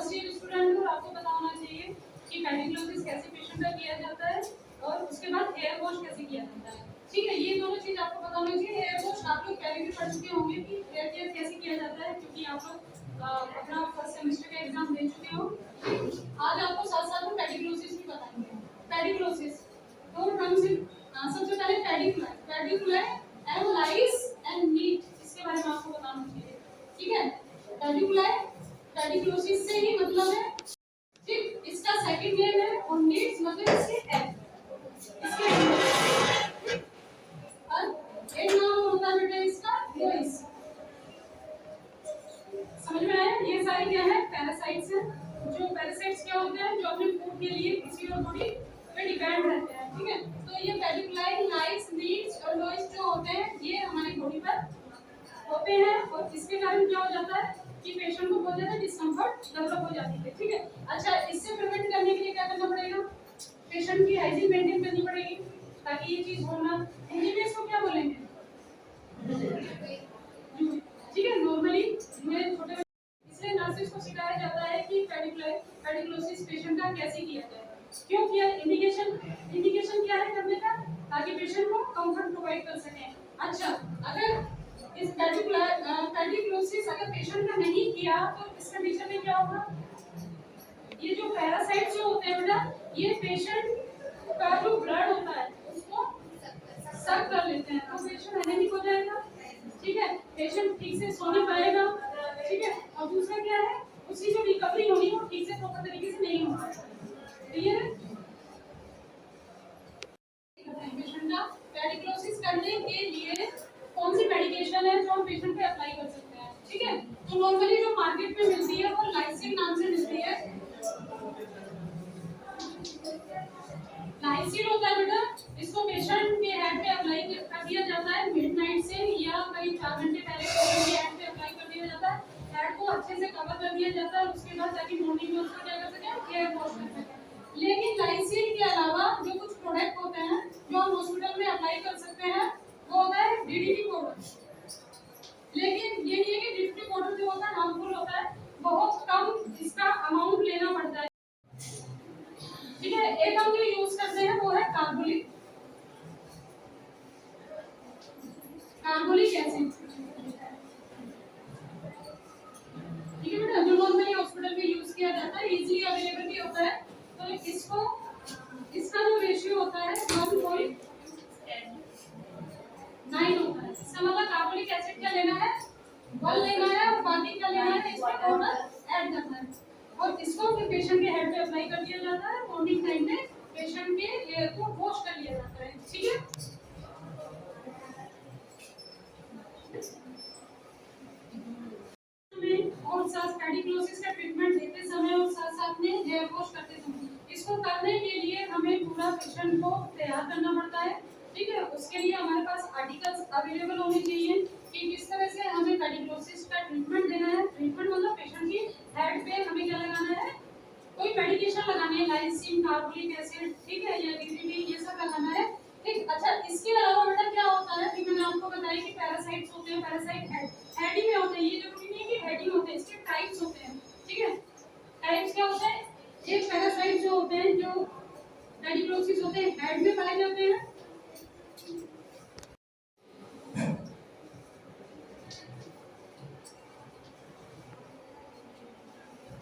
First year student हो, आपको पता होना चाहिए कि पेडिग्लोसिस कैसे पेशेंट का किया जाता है और उसके बाद हेयर वॉश कैसे किया जाता है। ठीक है, ये दोनों चीज आपको पता होना चाहिए। हेयर वॉश आप लोग पहले भी पढ़ चुके होंगे कि हेयर केयर कैसे किया जाता है, क्योंकि आप लोग अपना फर्स्ट सेमेस्टर का एग्जाम दे चुके हो। आज आपको साथ साथ में पेडिग्लोसिस भी बताएंगे। पेडिग्लोसिस दो टर्म से सबसे पहले पेडिकुलर, पेडिकुलर एंड लाइस एंड नीट, इसके बारे में आपको बताना चाहिए। ठीक है, पेडिकुलर पेडिग्लोसिस से ही मतलब है, ठीक, इसका सेकंड नेम है और नीड्स मतलब इसके एग, इसके और एक नाम होता है बेटा इसका लोइस। समझ में आया? ये सारे क्या है? पैरासाइट्स हैं। जो पैरासाइट्स क्या होते हैं? जो अपने फूड के लिए किसी और बॉडी पे डिपेंड रहते हैं। ठीक है, तो ये पेडिकुलाई, लाइस, नीड्स और लोइस जो होते हैं ये हमारी बॉडी पर होते हैं और इसके कारण क्या हो जाता है कि पेशेंट को बहुत ज्यादा डिस्कम्फर्ट डेवलप हो जाती है। ठीक है, अच्छा, इससे प्रिवेंट करने के लिए क्या करना पड़ेगा? पेशेंट की हाइजीन मेंटेन करनी पड़ेगी ताकि ये चीज हो ना। हिंदी में इसको क्या बोलेंगे? ठीक है, नॉर्मली में छोटे, इसलिए नर्सेस को सिखाया जाता है कि पेडिग्लोसिस पेशेंट का कैसे किया जाए। क्यों किया? इंडिकेशन क्या है करने का? ताकि पेशेंट को कंफर्ट प्रोवाइड कर सकें। अच्छा, अगर इस पेडिग्लोसिस अगर पेशेंट का नहीं किया तो इस कंडीशन में क्या होगा? ये जो पैरासाइट्स जो होते हैं बेटा, ये पेशेंट का जो ब्लड होता है उसको सक कर लेते हैं, तो पेशेंट एनेमिक हो जाएगा। ठीक है, पेशेंट ठीक से सो नहीं पाएगा। ठीक है, और दूसरा क्या है, उसकी जो रिकवरी होगी वो ठीक से प्रॉपर तरीके से नहीं हो पाएगी। क्लियर है? पेशेंट का पेडिग्लोसिस करने के लिए कौन सी मेडिकेशन है जो हम पेशेंट पे अप्लाई कर सकते हैं? ठीक है, तो नॉर्मली जो मार्केट में मिलती है वो लाइसिन नाम से मिलती है। लाइसिन होता है बेटा, इसको पेशेंट के हेड पे अप्लाई कर दिया जाता है मिडनाइट से या करीब 4 घंटे पहले पेशेंट के हेड पे अप्लाई कर दिया जाता है। हेड को अच्छे से कवर कर दिया जाता है उसके बाद, ताकि मॉर्निंग में उसको क्या कर सकें? हेयर वॉश कर सकें। लेकिन लाइसिन के अलावा जो कुछ प्रोडक्ट होते हैं जो हम हॉस्पिटल में अप्लाई कर सकते हैं वो होता है डीडीटी पाउडर। लेकिन ये नहीं है कि डीडीटी पाउडर जो होता है हार्मफुल होता है, बहुत कम इसका अमाउंट लेना पड़ता है। ठीक है, एक हम जो यूज करते हैं वो है कार्बोलिक एसिड। ठीक है बेटा, जो नॉर्मली हॉस्पिटल में यूज किया जाता है, इजीली अवेलेबल भी होता है। तो इसको, इसका जो रेशियो होता है 1.9 होता है। इसका मतलब कार्बोलिक एसिड का लेना है 1 लेना है और बाकी का लेना है इसमें पाउडर ऐड करना है और इसको फिर पेशेंट के हेड पे अप्लाई कर दिया जाता है। मॉर्निंग टाइम में पेशेंट के हेयर को वॉश कर लिया जाता है। ठीक है, और साथ पेडिग्लोसिस का ट्रीटमेंट देते समय और साथ साथ में हेयर वॉश करते समय इसको करने के लिए हमें पूरा पेशेंट को तैयार करना पड़ता है। ठीक है, उसके लिए हमारे पास आर्टिकल्स अवेलेबल होने चाहिए कि किस तरह से हमें पेडिग्लोसिस का ट्रीटमेंट देना है। ट्रीटमेंट मतलब पेशेंट की हेड पे हमें क्या लगाना है? कोई मेडिकेशन लगानी है, लाइसिन, कार्बोलिक एसिड, ठीक है, या डीडीटी, ये सब लगाना है। ठीक, अच्छा, इसके अलावा बेटा क्या होता है कि मैंने आपको बताया कि पैरासाइट्स होते हैं। पैरासाइट हेड ही में होते हैं, ये जरूरी नहीं है कि हेड ही होते हैं, इसके टाइप्स होते हैं। ठीक है, टाइप्स क्या होते हैं? एक पैरासाइट जो होते हैं, जो पेडिग्लोसिस होते हैं, हेड में पाए जाते हैं।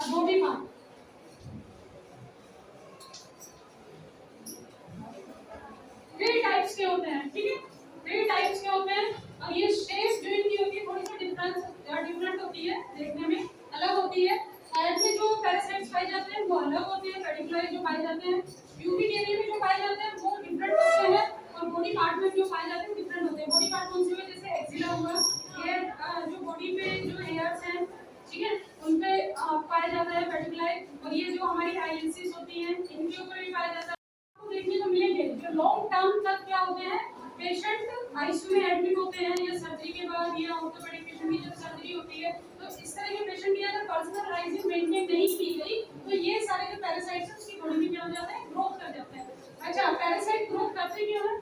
अब बॉडी पार्ट, थ्री टाइप्स के होते हैं। ठीक है, थ्री टाइप्स के होते हैं और ये शेप जो इनकी होती है थोड़ी सी डिफरेंट होती है, देखने में अलग होती है। हेड में जो पैरासाइट्स पाए जाते हैं वो अलग होते हैं, पेडिकुलाई जो पाए जाते हैं, प्यूबिक एरिया में जो पाए जाते हैं वो डिफरेंट होते हैं और बॉडी पार्ट में जो पाए जाते हैं वो डिफरेंट होते हैं। बॉडी पार्ट कौन से हुए? जैसे एक्सिला हुआ, हेयर जो बॉडी पे जो हेयर्स हैं, ठीक है, उन पे पाया जाता है पेडिकुलाई। और ये जो हमारी आईएनसीज होती हैं इनके ऊपर भी पाया जाता है। देखने को मिलेंगे जो लॉन्ग टर्म तक क्या होते हैं, पेशेंट आईसीयू में एडमिट होते हैं या सर्जरी के बाद या ऑर्थोपेडिक पेशेंट की जब सर्जरी होती है तो इस तरह के पेशेंट की अगर पर्सनल हाइजीन मेंटेन नहीं की गई तो ये सारे जो पैरासाइट्स हैं उसकी बॉडी में क्या हो जाता है? ग्रोथ कर जाते हैं। अच्छा, पैरासाइट ग्रोथ करते क्यों हैं?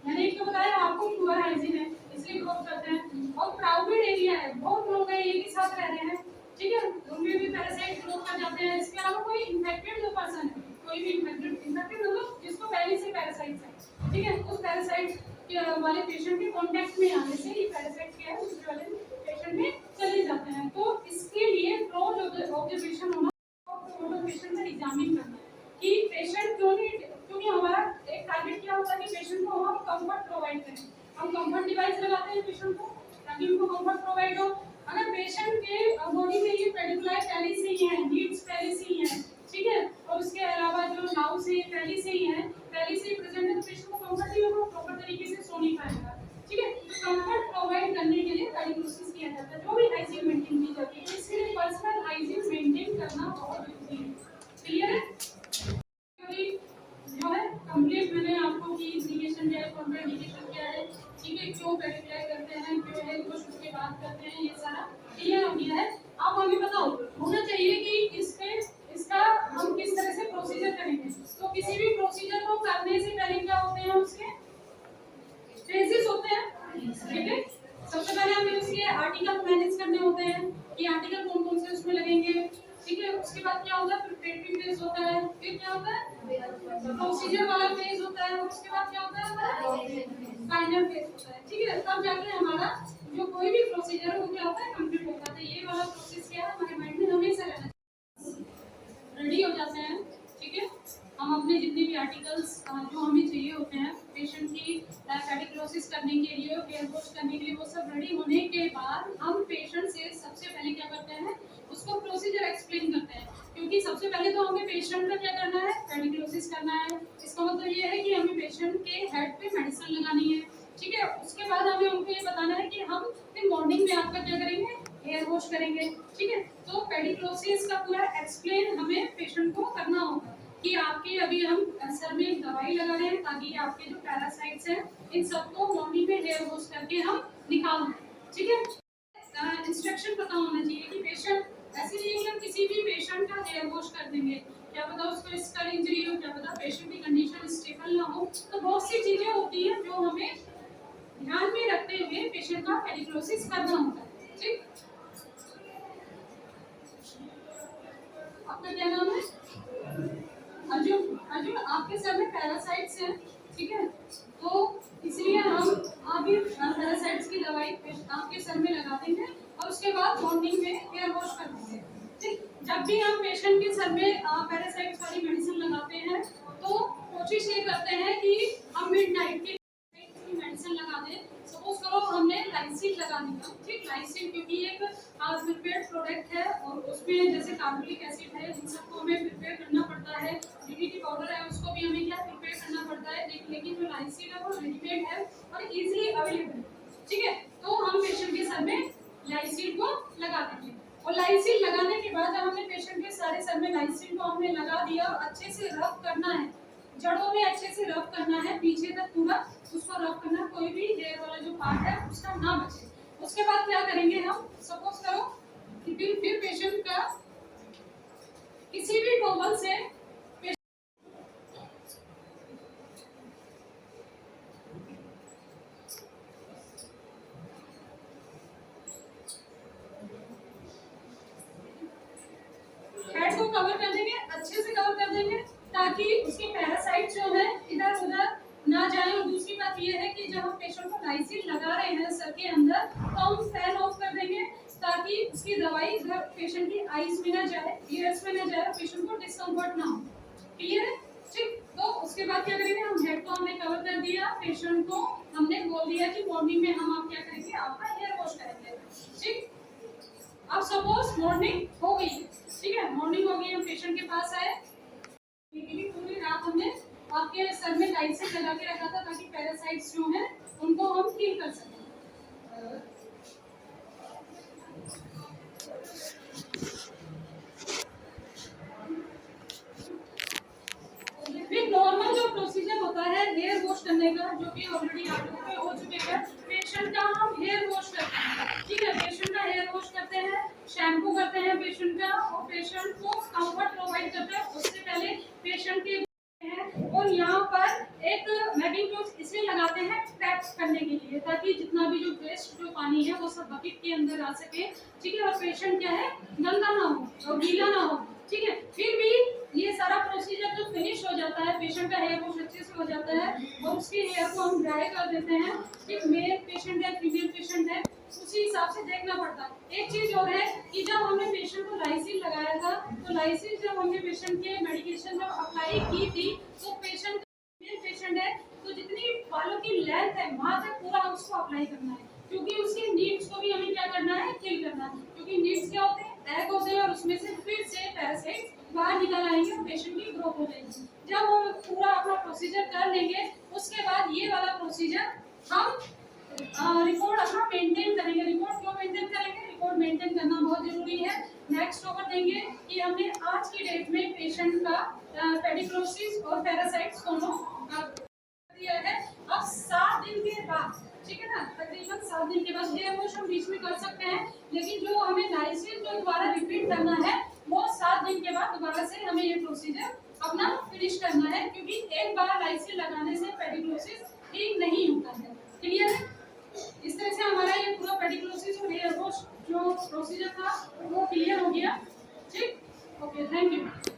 मैंने एक तो बताया आपको पुअर हाइजीन है इसलिए ग्रोथ करते हैं और क्राउडेड एरिया है, बहुत लोग हैं एक ही साथ रह रहे हैं, ठीक है, उनमें भी पैरासाइट ग्रोथ पैरासाइट वाले पेशेंट के कांटेक्ट में आने से ये पैरासाइट क्या है दूसरे वाले पेशेंट में चले जाते हैं। तो इसके लिए क्लोज ऑब्जर्वेशन होना, पेशेंट का एग्जामिन करना कि पेशेंट क्यों नहीं, क्योंकि हमारा एक टारगेट क्या होता है कि पेशेंट को हम कंफर्ट प्रोवाइड करें। हम कंफर्ट डिवाइस लगाते हैं पेशेंट को ताकि उनको कंफर्ट प्रोवाइड हो। अगर पेशेंट के बॉडी में ये पेडिकुलर पहले से ही है, नीड्स पहले से ही है, ठीक है, और उसके अलावा जो नाउ से पहले से ही है, पहले से ही प्रेजेंट है, तो पेशेंट को कंफर्ट नहीं होगा, प्रॉपर तरीके से सो नहीं पाएगा, ठीक है। तो कंफर्ट प्रोवाइड करने के लिए डायग्नोसिस किया जाता है, जो भी हाइजीन मेंटेन की जाती है। इसके लिए पर्सनल हाइजीन मेंटेन करना बहुत जरूरी है। क्लियर है? जो है कंप्लीट मैंने आपको की इंडिकेशन क्या है, कॉन्ट्राइंडिकेशन क्या है, ठीक है, क्यों पेडिकुलर करते हैं, क्यों है कुछ उसके बाद करते हैं, ये सारा क्लियर हो गया है। अब हमें बताओ होना चाहिए कि इसके इसका हम किस तरह से प्रोसीजर करेंगे। तो किसी भी प्रोसीजर को करने से पहले क्या होते हैं, उसके फेजेस होते हैं, ठीक है। सबसे पहले हमें उसके आर्टिकल मैनेज करने होते हैं कि आर्टिकल कौन कौन से उसमें लगेंगे, ठीक है। उसके बाद क्या होता है, प्रिपरेटरी फेज होता है, फिर क्या होता है प्रोसीजर वाला फेज होता है, उसके बाद क्या होता है फाइनल फेज होता है, ठीक है। तब जाके हमारा जो कोई भी प्रोसीजर है वो क्या होता है कंप्लीट होता है। ये वाला प्रोसेस क्या है हमारे माइंड में हमेशा रहना चाहिए। रेडी हो जाते हैं, ठीक है। हम अपने जितने भी आर्टिकल्स जो हमें चाहिए होते हैं पेशेंट की पेडिकुलोसिस करने के लिए, हेयर वॉश करने के लिए, वो सब रेडी होने के बाद हम पेशेंट से सबसे पहले क्या करते हैं, उसको प्रोसीजर एक्सप्लेन करते हैं। क्योंकि सबसे पहले तो हमें पेशेंट का क्या करना है, पेडिकुलोसिस करना है। इसका मतलब ये है कि हमें पेशेंट के हेड पे मेडिसिन लगानी है, ठीक है। उसके बाद हमें उनको ये बताना है कि हम फिर मॉर्निंग में आपका क्या करेंगे, हेयर वॉश करेंगे, ठीक है। तो पेडिकुलोसिस का पूरा एक्सप्लेन हमें पेशेंट को करना होगा कि आपके अभी हम सर में एक दवाई लगा रहे हैं ताकि आपके जो पैरासाइट्स हैं इन सबको मॉर्निंग में हेयर वॉश करके हम निकाल दें, ठीक है। इंस्ट्रक्शन पता होना चाहिए कि पेशेंट ऐसे नहीं है कि हम किसी भी पेशेंट का हेयर वॉश कर देंगे, क्या पता उसको स्कल इंजरी हो, क्या पता पेशेंट की कंडीशन स्टेबल ना हो। तो बहुत सी चीजें होती हैं जो हमें ध्यान में रखते हुए पेशेंट का पेडिकुलोसिस करना होता है, ठीक। आपका क्या नाम है? अर्जुन। अर्जुन, आपके सर में पैरासाइट्स हैं, ठीक है। तो इसलिए हम अभी पैरासाइट्स की दवाई आपके सर में लगा देंगे और उसके बाद मॉर्निंग में हेयर वॉश कर देंगे, ठीक। जब भी हम पेशेंट के सर में पैरासाइट्स वाली मेडिसिन लगाते हैं तो कोशिश ये करते हैं कि हम मिडनाइट के मेडिसिन लगा दें। सपोज करो हमने लाइसिन लगा दिया, ठीक। लाइसिन क्योंकि एक प्रिपेयर्ड प्रोडक्ट है और उसमें जैसे कार्बोलिक एसिड है, इन सबको हमें प्रिपेयर करना पड़ता है। डीडीटी पाउडर है उसको भी हमें क्या प्रिपेयर करना पड़ता है, लेकिन जो लाइसिन है वो रेडीमेड है और इजीली अवेलेबल है, ठीक है। तो हम पेशेंट के सर में लाइसिन को लगा देंगे और लाइसिन लगाने के बाद जब हमने पेशेंट के सारे सर में लाइसिन को हमने लगा दिया, अच्छे से रब करना है, जड़ों में अच्छे से रब करना है, पीछे तक पूरा उसको रब करना, कोई भी हेयर वाला जो पार्ट है उसका ना बचे। उसके बाद क्या करेंगे हम, सपोज करो कि फिर पेशेंट का किसी भी टॉवल से हेड को कवर कर देंगे, अच्छे से कवर कर देंगे ताकि उसके पैरासाइट जो है इधर उधर ना जाए। और दूसरी बात ये है कि जब हम पेशेंट को लाइसिन लगा रहे हैं सर के अंदर तो हम फैन ऑफ कर देंगे ताकि उसकी दवाई इधर पेशेंट की आईज में ना जाए, ईयर्स में ना जाए, पेशेंट को डिस्कम्फर्ट ना हो। क्लियर है, ठीक। तो उसके बाद क्या करेंगे, हम हेड को हमने कवर कर दिया, पेशेंट को हमने बोल दिया कि मॉर्निंग में हम आप क्या करेंगे, आपका हेयर वॉश करेंगे, ठीक। अब सपोज मॉर्निंग हो गई, ठीक है, मॉर्निंग हो गई, हम पेशेंट के पास आए, पूरी रात हमने आपके सर में लाइसिन लगा के रखा था ताकि पैरासाइट्स जो हैं उनको हम किल कर सकें। फिर नॉर्मल जो प्रोसीजर होता है हेयर वॉश करने का, जो कि ऑलरेडी आप लोगों पे हो चुके हैं, पेशेंट का हम हेयर वॉश करते हैं, ठीक है। पेशेंट का हेयर वॉश करते हैं, शैम्पू करते हैं पेशेंट का और पेशेंट को कंफर्ट प्रोवाइड करते हैं। उससे पहले पेशेंट के और यहाँ पर एक मैगिंग क्लॉथ इसलिए लगाते हैं ट्रैप करने के लिए ताकि जितना भी जो वेस्ट जो पानी है वो सब बकेट के अंदर आ सके, ठीक है। और पेशेंट क्या है गंदा ना हो और गीला ना हो, ठीक है। फिर भी ये सारा प्रोसीजर जो फिनिश हो जाता है, पेशेंट का हेयर वॉश अच्छे से हो जाता है और उसके हेयर को हम ड्राई कर देते हैं। कि मेल पेशेंट है फीमेल पेशेंट है उसी हिसाब से देखना पड़ता है। एक चीज और है कि जब हमने पेशेंट को लाइसिन लगाया था तो लाइसिन जब हमने पेशेंट के मेडिकेशन जब अप्लाई की थी तो पेशेंट है तो जितनी बालों की लेंथ है वहां तक पूरा उसको अप्लाई करना है, क्योंकि उसकी नीड्स को भी हमें क्या करना है, किल करना है। क्योंकि नीड्स क्या होते हैं, एग होते हैं और उसमें से फिर से पैरासाइट्स बाहर निकल आएंगे और पेशेंट की ग्रोथ हो जाएगी। जब हम पूरा अपना प्रोसीजर कर लेंगे उसके बाद ये वाला प्रोसीजर हम रिकॉर्ड अपना मेंटेन करेंगे। रिकॉर्ड क्यों मेंटेन करेंगे, रिकॉर्ड मेंटेन करना बहुत जरूरी है। नेक्स्ट ओवर देंगे कि हमने आज की डेट में पेशेंट का पेडिक्लोसिस और पैरासाइट्स दोनों दिया है। अब 7 दिन के बाद, ठीक है ना, तकरीबन 7 दिन के बाद हेयर वॉश हम बीच में कर सकते हैं, लेकिन जो हमें लाइसिन जो दोबारा रिपीट करना है वो 7 दिन के बाद दोबारा से हमें ये प्रोसीजर अपना फिनिश करना है, क्योंकि एक बार लाइसिन लगाने से पेडिक्लोसिस ठीक नहीं होता है। क्लियर है? इस तरह से हमारा ये पूरा पेडिक्लोसिस और हेयर वॉश जो प्रोसीजर था वो क्लियर हो गया। ठीक, ओके, थैंक यू।